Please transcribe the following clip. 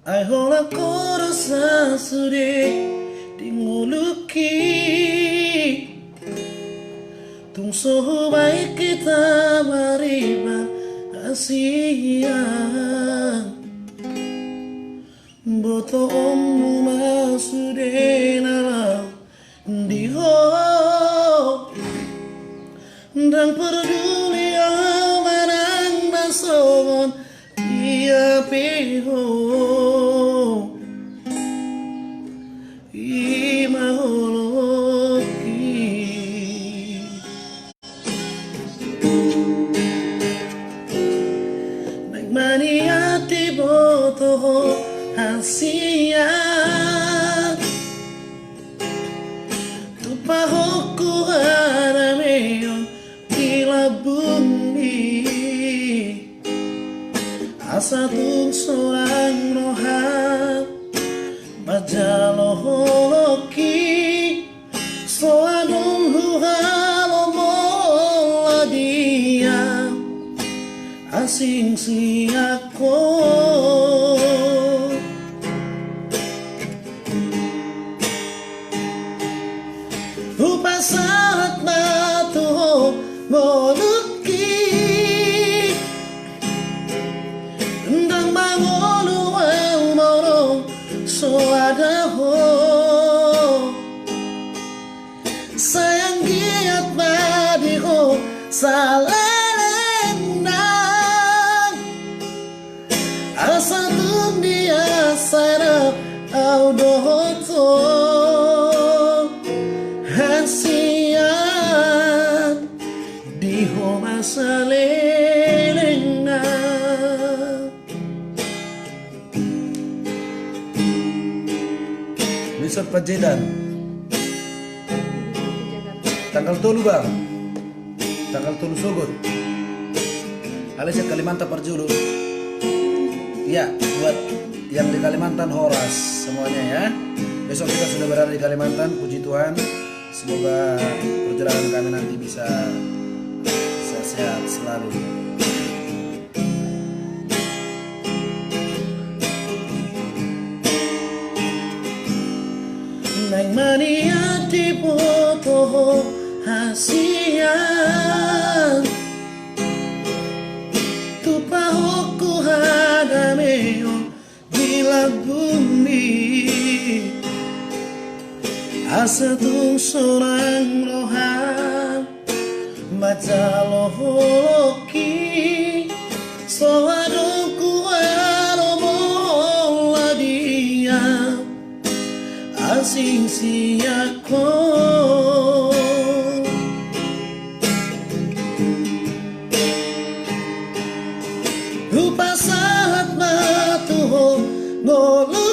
Ai hola koro sasure dinguluki tung soho baik kita beriba asia boto omu masude nalau diho dan peduli amarang nasogon dia piho imaholoki nang maniati boto hasia tupahoku harameon kilabumi asa tung sorang rohat majaloholoki soanung huhalo mola dia asing siako Upasat matuho moluki Ndang mangolu ang moro soadaho Sayang giat madiho salelendang Asa dunia sarap au dohoto hasiat di homa salelena Misal Pajedan tanggal 3 bang tanggal 3 Sogot alias Kalimantan Parjulu ya buat yang di Kalimantan Horas semuanya ya besok kita sudah berada di Kalimantan puji Tuhan. Semoga perjalanan kami nanti bisa sehat selalu. Nang mania di boto hasian tupahoku hadameo bila bumi asa tung sorang rohan majaloholoki soadongku aromola dia asing siako rupa saat matuho ngolo